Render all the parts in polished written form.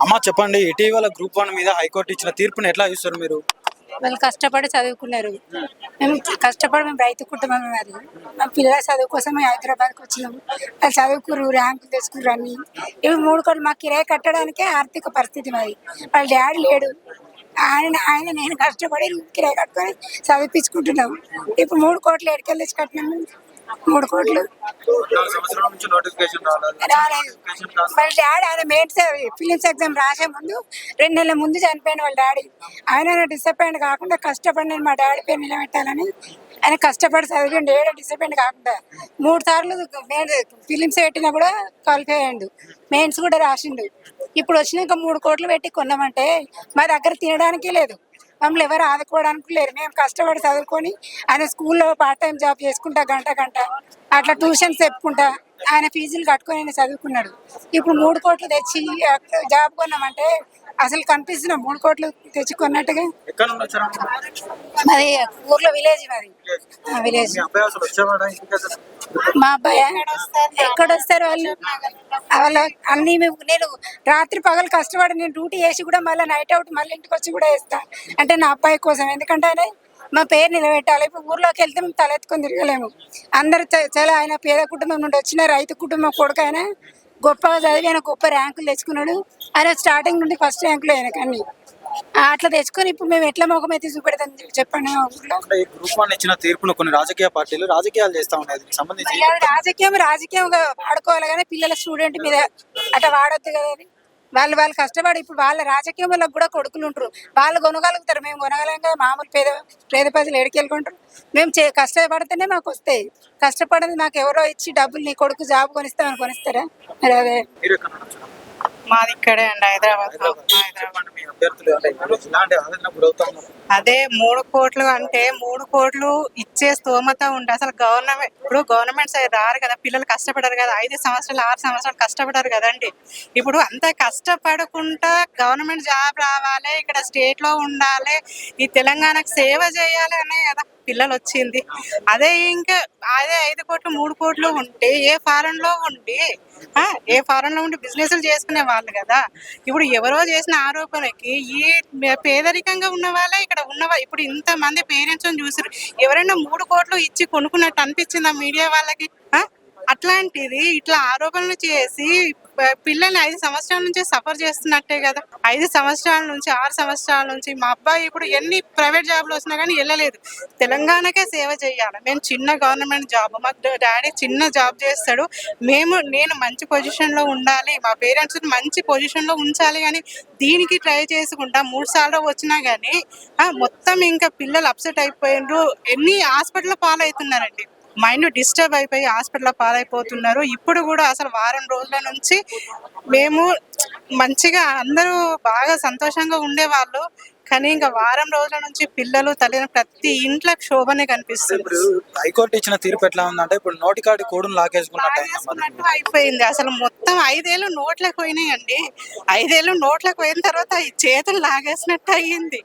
అమ్మ చెప్పండి, ఇటీవల గ్రూప్ 1 మీద హైకోర్టు ఇచ్చిన తీర్పుని ఎట్లా చూస్తారు మీరు? వాళ్ళు కష్టపడి చదువుకున్నారు. మేము రైతు కుటుంబం. అది మా పిల్లల చదువు కోసం మేము హైదరాబాద్కి వచ్చినాము. వాళ్ళు చదువుకుర్రు, ర్యాంకులు తెచ్చుకుర్రు అన్ని. ఇవి 3 కోట్లు మా కిరాయి కట్టడానికే ఆర్థిక పరిస్థితి మాది. వాళ్ళ డాడీ లేడు. ఆయన నేను కష్టపడి కిరాయి కట్టుకొని చదివించుకుంటున్నాము. ఇప్పుడు 3 కోట్లు ఎడికెళ్ళి తెచ్చి కట్టినాము. 3 కోట్లు 4 సంవత్సరాల నుంచి నోటిఫికేషన్ రాలేదు. రాలేదు. వాళ్ళ డాడీ ఆయన మెయిన్స్ ఫిలిమ్స్ ఎగ్జామ్ రాసే ముందు 2 నెలల ముందు చనిపోయిన వాళ్ళ డాడీ. ఆయన డిసప్పాయింట్ కాకుండా కష్టపడి నేను మా డాడీ పేరు నిలబెట్టాలని ఆయన కష్టపడి చదివిండు. ఏడా డిసప్పాయింట్ కాకుండా 3 సార్లు ఫిలిమ్స్ పెట్టినా కూడా క్వాలిఫై అయ్యిండు. మెయిన్స్ కూడా రాసిండు. ఇప్పుడు వచ్చినాక 3 కోట్లు పెట్టి కొన్నామంటే మా దగ్గర తినడానికి లేదు, మమ్మల్ని ఎవరు ఆదుకోవడానికి లేరు. మేము కష్టపడి చదువుకొని ఆయన స్కూల్లో పార్ట్ టైం జాబ్ చేసుకుంటా గంట అట్లా ట్యూషన్స్ చెప్పుకుంటా ఆయన ఫీజులు కట్టుకొని ఆయన చదువుకున్నాడు. ఇప్పుడు 3 కోట్లు తెచ్చి జాబ్ కొన్నామంటే అసలు కనిపిస్తున్నాం 3 కోట్లు తెచ్చి కొన్నట్టుగా. ఎక్కడ నుండి వచ్చారమ్మా? అది ఊర్లో విలేజ్. మాది విలేజ్. మీ అబ్బాయి అసలు వచ్చేవాడా ఇంటికి అసలు? మా అబ్బాయి ఎక్కడొస్తారు వాళ్ళు? వాళ్ళ అన్ని నేను రాత్రి పగలు కష్టపడి నేను డ్యూటీ చేసి కూడా మళ్ళీ నైట్ అవుట్ మళ్ళీ ఇంటికి వచ్చి కూడా వేస్తా. అంటే నా అబ్బాయి కోసం, ఎందుకంటే ఆయన మా పేరు నిలబెట్టాలి. ఇప్పుడు ఊర్లోకి వెళ్తే మేము తలెత్తుకొని తిరగలేము. అందరూ చాలా ఆయన పేద కుటుంబం నుండి వచ్చిన రైతు కుటుంబం కొడుకు. ఆయన గొప్పగా చదివి ఆయన గొప్ప ర్యాంకులు తెచ్చుకున్నాడు. ఆయన స్టార్టింగ్ నుండి ఫస్ట్ ర్యాంకులు ఆయన కానీ అట్లా తెచ్చుకొని ఇప్పుడు మేము ఎట్లా మొఖం అయితే చూపెడతాం చెప్పండి. మా ఊర్లో అంటే ఈ గ్రూప్ 1 ఇచ్చిన తీర్పును కొన్ని రాజకీయ పార్టీలు రాజకీయాలు చేస్తా ఉన్నాయి. దీనికి సంబంధించి రాజకీయంగా వాడుకోవాలి కానీ పిల్లల స్టూడెంట్ మీద అట్లా వాడొద్దు కదా. అది వాళ్ళు కష్టపడి ఇప్పుడు వాళ్ళ రాజకీయం వాళ్ళకి కూడా కొడుకులు ఉంటారు. వాళ్ళు కొనగలుగుతారు, మేము కొనగలం కదా. మామూలు పేద ప్రజలు ఎడికెళ్ళుకుంటారు. మేము కష్టపడితేనే మాకు వస్తాయి. కష్టపడింది మాకు ఎవరో ఇచ్చి డబ్బులు నీ కొడుకు జాబ్ కొనిస్తామని కొనిస్తారా? మరి అదే మీరు ఎక్కడ నుండి వచ్చారు? మాది ఇక్కడే అండి, హైదరాబాద్. చెప్పండి, మీ అభ్యర్థులు అంటే ఇలాంటి ఆవేదన గురవుతా ఉన్నారు. అదే 3 కోట్లు అంటే 3 కోట్లు ఇచ్చే స్తోమత ఉంటే అసలు గవర్నమెంట్ సైడ్ రారు కదా. పిల్లలు కష్టపడారు కదా, 5 సంవత్సరాలు 6 సంవత్సరాలు కష్టపడారు కదండి. ఇప్పుడు అంత కష్టపడకుండా గవర్నమెంట్ జాబ్ రావాలి, ఇక్కడ స్టేట్ లో ఉండాలి, ఈ తెలంగాణకు సేవ చేయాలి అనే కదా పిల్లలు వచ్చింది. అదే 5 కోట్లు 3 కోట్లు ఉంటే ఏ ఫారెన్ లో ఉండి బిజినెస్ చేసుకునే వాళ్ళు కదా. ఇప్పుడు ఎవరో చేసిన ఆరోపణకి ఈ పేదరికంగా ఉన్న వాళ్ళే ఇక్కడ ఇప్పుడు ఇంత మంది పేరెంట్స్ చూసారు. ఎవరైనా 3 కోట్లు ఇచ్చి కొనుక్కున్నట్టు అనిపించిందా మీడియా వాళ్ళకి? అట్లాంటిది ఇట్లా ఆరోపణలు చేసి పిల్లల్ని 5 సంవత్సరాల నుంచి సఫర్ చేస్తున్నట్టే కదా. 5 సంవత్సరాల నుంచి 6 సంవత్సరాల నుంచి మా అబ్బాయి ఇప్పుడు ఎన్ని ప్రైవేట్ జాబ్లు వచ్చినా కానీ వెళ్ళలేదు. తెలంగాణకే సేవ చేయాలి. మేము చిన్న గవర్నమెంట్ జాబ్, మా డాడీ చిన్న జాబ్ చేస్తాడు. నేను మంచి పొజిషన్ లో ఉండాలి, మా పేరెంట్స్ మంచి పొజిషన్ లో ఉంచాలి కానీ దీనికి ట్రై చేసుకుంటా 3 సార్లు వచ్చినా కానీ మొత్తం ఇంకా పిల్లలు అప్సెట్ అయిపోయినారు. ఎన్ని హాస్పిటల్ పాలవుతున్నారండి, మైండ్ డిస్టర్బ్ అయిపోయి హాస్పిటల్ పాలైపోతున్నారు. ఇప్పుడు కూడా అసలు వారం రోజుల నుంచి మేము మంచిగా అందరూ బాగా సంతోషంగా ఉండేవాళ్ళు, కానీ ఇంకా వారం రోజుల నుంచి పిల్లలు తల్లిదండ్రులు ప్రతి ఇంట్లో క్షోభనే కనిపిస్తుంది. ఇప్పుడు హైకోర్టు ఇచ్చిన తీర్పు ఎట్లా ఉందంటే ఇప్పుడు నోటికాడి కోడును లాగేసుకున్నట్టు అయిపోయింది. అసలు మొత్తం 5 ఏళ్ళు నోట్లకు పోయినాయండి. 5 ఏళ్ళు నోట్లకు పోయిన తర్వాత ఈ చేతులు లాగేసినట్టు అయ్యింది.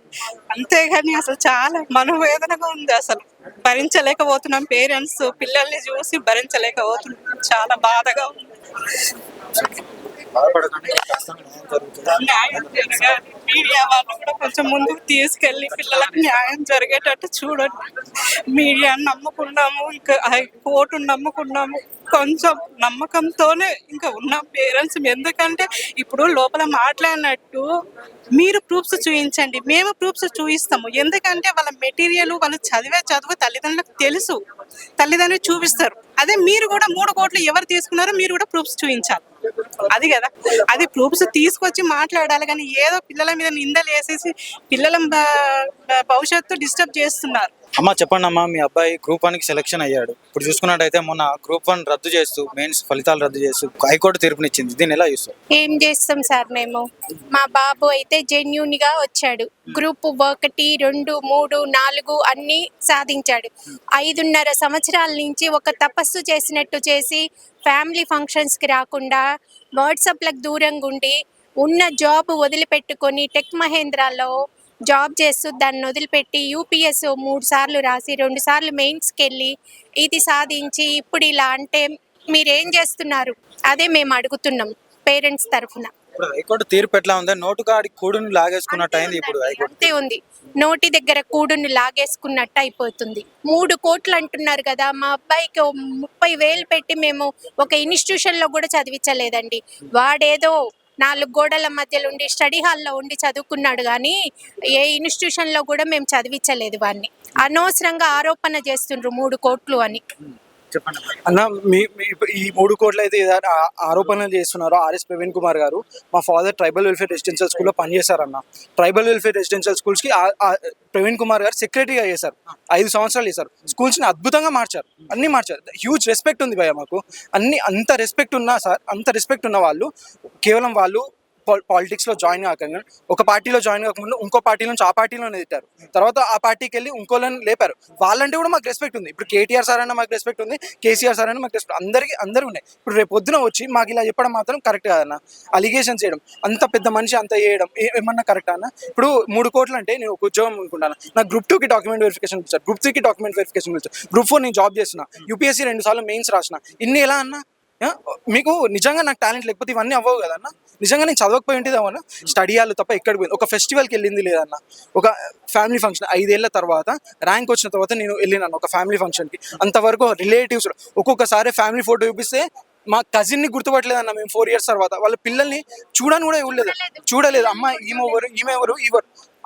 అంతేగాని అసలు చాలా మనోవేదనగా ఉంది. అసలు భరించలేకపోతున్నాం. పేరెంట్స్ పిల్లల్ని చూసి భరించలేకపోతున్నాం. చాలా బాధగా ఉంది. న్యాయం జరగాలి. మీడియా వాళ్ళు కూడా కొంచెం ముందుకు తీసుకెళ్లి పిల్లలకు న్యాయం జరిగేటట్టు చూడండి. మీడియాని నమ్ముకున్నాము, ఇంకా కోర్టును నమ్ముకున్నాము. కొంచెం నమ్మకంతోనే ఇంకా ఉన్నాం పేరెంట్స్. ఎందుకంటే ఇప్పుడు లోపల మాట్లాడినట్టు మీరు ప్రూఫ్స్ చూపించండి, మేము ప్రూఫ్స్ చూపిస్తాము. ఎందుకంటే వాళ్ళ మెటీరియల్ వాళ్ళు చదివే చదువు తల్లిదండ్రులకు తెలుసు, తల్లిదండ్రులు చూపిస్తారు. అదే మీరు కూడా 3 కోట్లు ఎవరు తీసుకున్నారో మీరు కూడా ప్రూఫ్స్ చూపించాలి. అది కదా, అది ప్రూఫ్స్ తీసుకొచ్చి మాట్లాడాలి. కానీ ఏదో పిల్లల మీద నిందలు వేసేసి పిల్లల భవిష్యత్తు డిస్టర్బ్ చేస్తున్నారు. అమ్మ చెప్పండి అమ్మా, మీ అబ్బాయి గ్రూప్ 1 కి సెలెక్షన్ అయ్యాడు. ఇప్పుడు చూసుకున్నట్టయితే మొన్న గ్రూప్ 1 రద్దు చేస్తూ మెయిన్స్ ఫలితాలు రద్దు చేస్తూ హైకోర్టు తీర్పునిచ్చింది. దీన్ని ఎలా చూస్తారు? ఏం చేస్తాం సార్, మేము మా బాబు అయితే జెన్యూన్ గా వచ్చాడు. గ్రూప్ 1, 2, 3, 4 అన్ని సాధించాడు. 5.5 సంవత్సరాల నుంచి ఒక తపస్సు చేసినట్టు చేసి ఫ్యామిలీ ఫంక్షన్స్ కి రాకుండా వాట్సాప్లకు దూరంగా ఉండి ఉన్న జాబ్ వదిలిపెట్టుకొని టెక్ మహేంద్రాలో జాబ్ చేస్తూ దాన్ని వదిలిపెట్టి యూపీఎస్ 3 సార్లు రాసి 2 సార్లు మెయిన్స్కి వెళ్ళి ఇది సాధించి ఇప్పుడు ఇలా అంటే మీరేం చేస్తున్నారు? అదే మేము అడుగుతున్నాం పేరెంట్స్ తరఫున. ఇప్పుడు హైకోర్టు తీర్పు ఎట్లా ఉంది? నోటుకాడి కూడుని లాగేసుకున్నట్టు అయింది ఇప్పుడు హైకోర్టు. అంతే ఉంది. నోటి దగ్గర కూడుని లాగేసుకున్నట్టు అయిపోతుంది. 3 కోట్లు అంటున్నారు కదా, మా అబ్బాయికి 30,000 పెట్టి మేము ఒక ఇన్స్టిట్యూషన్ లో కూడా చదివించలేదండి. వాడేదో 4 గోడల మధ్యలో ఉండి స్టడీ హాల్లో ఉండి చదువుకున్నాడు కానీ ఏ ఇన్స్టిట్యూషన్ లో కూడా మేము చదివించలేదు వాడిని. అనవసరంగా ఆరోపణ చేస్తుండ్రు 3 కోట్లు అని. చెప్పండి. అన్న ఈ 3 కోట్లు అయితే ఆరోపణలు చేస్తున్నారు ఆర్ఎస్ ప్రవీణ్ కుమార్ గారు. మా ఫాదర్ ట్రైబల్ వెల్ఫేర్ రెసిడెన్షియల్ స్కూల్లో పనిచేశారన్న. ట్రైబల్ వెల్ఫేర్ రెసిడెన్షియల్ స్కూల్స్కి ప్రవీణ్ కుమార్ గారు సెక్రటరీగా చేశారు. 5 సంవత్సరాలు చేశారు. స్కూల్స్ని అద్భుతంగా మార్చారు, అన్ని మార్చారు. హ్యూజ్ రెస్పెక్ట్ ఉంది భయ్య మాకు. అంత రెస్పెక్ట్ ఉన్నా సార్, అంత రెస్పెక్ట్ ఉన్న వాళ్ళు కేవలం వాళ్ళు పాలిటిక్స్లో జాయిన్ కాకుండా ఒక పార్టీలో జాయిన్ కాకముందు ఇంకో పార్టీ నుంచి ఆ పార్టీలోనే తిట్టారు. తర్వాత ఆ పార్టీకి వెళ్ళి ఇంకోళ్ళని లేపారు. వాళ్ళంటే కూడా మాకు రెస్పెక్ట్ ఉంది. ఇప్పుడు కేటీఆర్ సార్ అన్న మాకు రెస్పెక్ట్ ఉంది, కేసీఆర్ సార్ అన్న మాకు రెస్పెక్ట్, అందరూ ఉన్నాయి. ఇప్పుడు రేపు పొద్దున వచ్చి మాకు ఇలా చెప్పడం మాత్రం కరెక్ట్ కాదన్న. అలిగేషన్ చేయడం, అంత పెద్ద మనిషి అంత చేయడం ఏమన్నా కరెక్ట్ అన్న? ఇప్పుడు 3 కోట్లు అంటే నేను ఒక ఉద్యోగం అనుకుంటాను. నాకు గ్రూప్ 2కి డాక్యుమెంట్ వెరిఫికేషన్ ఇచ్చారు, గ్రూప్ 3కి డాక్యుమెంట్ వెరిఫికేషన్ ఇచ్చారు, గ్రూప్ 4 నేను జాబ్ చేస్తున్నా, యూపీఎస్సీ 2 సార్లు మెయిన్స్ రాసిన. ఇన్ని ఎలా అన్న? మీకు నిజంగా నాకు టాలెంట్ లేకపోతే ఇవన్నీ అవ్వవు కదన్న. నిజంగా నేను చదవకపోయి ఉంటుంది అవన్న. స్టడీ హాల్ తప్ప ఎక్కడికి పోయింది? ఒక ఫెస్టివల్కి వెళ్ళింది లేదన్న. ఒక ఫ్యామిలీ ఫంక్షన్ 5 ఏళ్ల తర్వాత ర్యాంక్ వచ్చిన తర్వాత నేను వెళ్ళినాను ఒక ఫ్యామిలీ ఫంక్షన్కి. అంతవరకు రిలేటివ్స్ ఒక్కొక్కసారి ఫ్యామిలీ ఫోటో చూపిస్తే మా కజిన్ని గుర్తుపట్టలేదన్న. మేము 4 years తర్వాత వాళ్ళ పిల్లల్ని చూడని కూడా చూడలేదు. అమ్మ ఈమె ఎవరు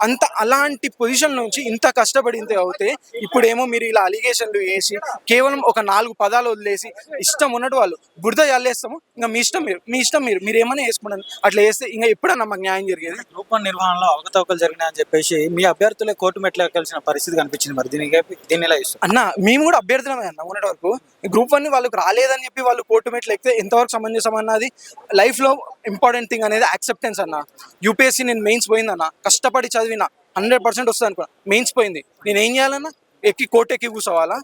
అంత అలాంటి పొజిషన్ నుంచి ఇంత కష్టపడి ఇంత అవుతే ఇప్పుడేమో మీరు ఇలా అలిగేషన్లు వేసి కేవలం ఒక 4 పదాలు వదిలేసి ఇష్టం ఉన్నట్టు వాళ్ళు బురద చల్లేస్తాము. ఇంకా మీ ఇష్టం మీరు ఏమైనా వేసుకున్నాను. అట్లా వేస్తే ఇంకా ఎప్పుడన్నా మాకు న్యాయం జరిగేది? గ్రూప్ 1 నిర్వహణలో అవకతవకలు జరిగినాయని చెప్పేసి మీ అభ్యర్థులే కోర్టు మెట్లు ఎక్కాల్సిన పరిస్థితి కనిపించింది. మరి దీన్ని ఎలా ఇస్తారు అన్న? మేము కూడా అభ్యర్థులమే అన్న. ఉన్నటి వరకు గ్రూప్ 1 వాళ్ళకి రాలేదని చెప్పి వాళ్ళు కోర్టు మెట్లు ఎక్కితే ఎంతవరకు సమంజసం అన్నది. లైఫ్లో ఇంపార్టెంట్ థింగ్ అనేది యాక్సెప్టెన్స్ అన్న. యూపీఎస్సీ నేను మెయిన్స్ పోయిందన్న, కష్టపడి చదివిన 100% వస్తుంది అనుకున్నా. మెయిన్స్ పోయింది, నేను ఏం చేయాలన్నా? కోర్టు ఎక్కి కూర్చోవాలా?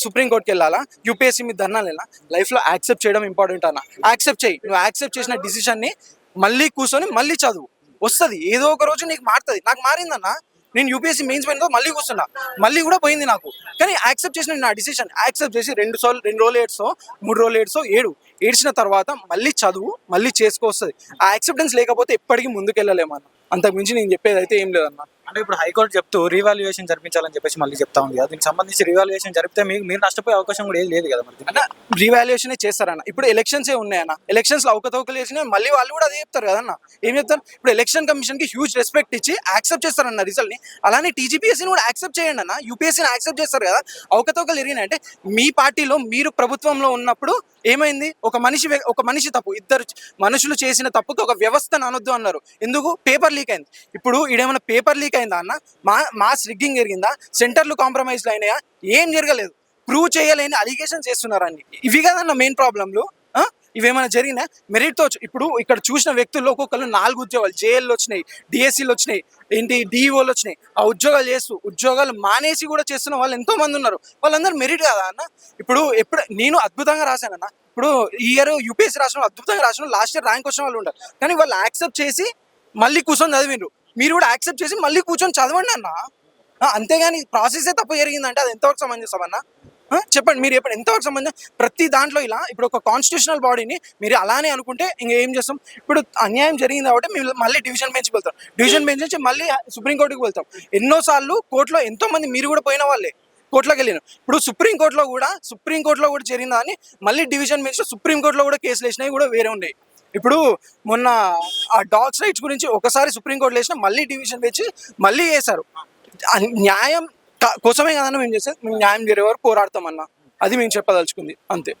సుప్రీంకోర్టుకి వెళ్ళాలా? యూపీఎస్సీ మీద ధర్నాలేనా? లైఫ్లో యాక్సెప్ట్ చేయడం ఇంపార్టెంట్ అన్న. యాక్సెప్ట్ చేయి. నువ్వు యాక్సెప్ట్ చేసిన డిసిషన్ని మళ్ళీ కూర్చొని మళ్ళీ చదువు. వస్తుంది, ఏదో ఒక రోజు నీకు మారుతుంది. నాకు మారిందన్న. నేను యూపీఎస్సీ మెయిన్స్ పోయిన తర్వాత మళ్ళీ కూర్చున్నా, మళ్ళీ కూడా పోయింది నాకు. కానీ యాక్సెప్ట్ చేసిన నా డిసిషన్ యాక్సెప్ట్ చేసి 2 రోజులు ఏడ్సో 3 రోజులు ఏడ్సో ఏడ్చిన తర్వాత మళ్ళీ చదువు, మళ్ళీ చేసుకోవస్తుంది. ఆ యాక్సెప్టెన్స్ లేకపోతే ఎప్పటికీ ముందుకెళ్ళలేమన్న. అంతకు మించి నేను చెప్పేది అయితే ఏం లేదన్న. అంటే ఇప్పుడు హైకోర్టు చెప్తూ రీవాల్యుయేషన్ జరిపించాలని చెప్పేసి మళ్ళీ చెప్తా ఉంది కదా. దీనికి సంబంధించి రీవాల్యుయేషన్ జరిపితే మీరు నష్టపోయే అవకాశం కూడా ఏది లేదు కదా. మరి అన్న రీవాల్యుయేషన్ చేస్తారన్న. ఇప్పుడు ఎలక్షన్సే ఉన్నాయన్న. ఎలక్షన్స్లో అవకతవకలు చేసినా మళ్ళీ వాళ్ళు కూడా అదే చెప్తారు కదన్న. ఏం చెప్తారు? ఇప్పుడు ఎలక్షన్ కమిషన్కి హ్యూజ్ రెస్పెక్ట్ ఇచ్చి యాక్సెప్ట్ చేస్తారన్న రిజల్ట్ని. అలానే టీజీపీఎస్సీని కూడా యాక్సెప్ట్ చేయండి అన్న. యూపీఎస్సీని యాక్సెప్ట్ చేస్తారు కదా. అవకతవకలు జరిగినాయంటే మీ పార్టీలో మీరు ప్రభుత్వంలో ఉన్నప్పుడు ఏమైంది? ఒక మనిషి తప్పు, 2 మనుషులు చేసిన తప్పుకి ఒక వ్యవస్థను అనొద్దు అన్నారు. ఎందుకు? పేపర్ లీక్ అయింది. ఇప్పుడు ఈడేమైనా పేపర్ లీక్ అయిందా అన్న? మాస్ రిగ్గింగ్ జరిగిందా? సెంటర్లు కాంప్రమైజ్లు అయినాయా? ఏం జరగలేదు. ప్రూవ్ చేయలేని అలిగేషన్స్ చేస్తున్నారని. ఇవి కదన్న మెయిన్ ప్రాబ్లంలు. ఇవేమైనా జరిగినా మెరిట్తో. ఇప్పుడు ఇక్కడ చూసిన వ్యక్తుల్లో ఒక్కొక్కరు 4 ఉద్యోగాలు, జేఎల్లు వచ్చినాయి, డిఎస్సీలు వచ్చినాయి, డిఈఓలు వచ్చినాయి. ఆ ఉద్యోగాలు చేస్తూ ఉద్యోగాలు మానేసి కూడా చేస్తున్న వాళ్ళు ఎంతో మంది ఉన్నారు. వాళ్ళందరూ మెరిట్ కదా అన్న. ఇప్పుడు నేను అద్భుతంగా రాశానన్న. ఇప్పుడు ఈ ఇయర్ యూపీఎస్సీ రాసిన అద్భుతంగా రాసిన, లాస్ట్ ఇయర్ ర్యాంక్ వచ్చిన వాళ్ళు ఉంటారు. కానీ వాళ్ళు యాక్సెప్ట్ చేసి మళ్ళీ కూర్చొని చదివిండ్రు. మీరు కూడా యాక్సెప్ట్ చేసి మళ్ళీ కూర్చొని చదవండి అన్న. అంతేగాని ప్రాసెసే తప్పు జరిగిందంటే అది ఎంతవరకు సమంజసం అన్న? చెప్పండి, మీరు ఎంతవరకు సంబంధం? ప్రతి దాంట్లో ఇలా ఇప్పుడు ఒక కాన్స్టిట్యూషనల్ బాడీని మీరు అలానే అనుకుంటే ఇంకేం చేస్తాం? ఇప్పుడు అన్యాయం జరిగింది కాబట్టి మేము మళ్ళీ డివిజన్ బెంచ్కి వెళ్తాం, డివిజన్ బెంచ్ నుంచి మళ్ళీ సుప్రీంకోర్టుకి వెళ్తాం. ఎన్నోసార్లు కోర్టులో ఎంతో మంది మీరు కూడా పోయిన వాళ్ళే కోర్టులోకి వెళ్ళిన. ఇప్పుడు సుప్రీంకోర్టులో కూడా జరిగిందని మళ్ళీ డివిజన్ బెంచ్, సుప్రీంకోర్టులో కూడా కేసులు వేసినవి కూడా వేరే ఉన్నాయి. ఇప్పుడు మొన్న ఆ డాగ్స్ రైట్స్ గురించి ఒకసారి సుప్రీంకోర్టులో వేసినా మళ్ళీ డివిజన్ బెంచ్ మళ్ళీ వేశారు. న్యాయం కోసమే కదన్నా మేము చేస్తే, మేము న్యాయం జరిగే వరకు పోరాడతామన్నా. అది మేము చెప్పదలుచుకుంది, అంతే.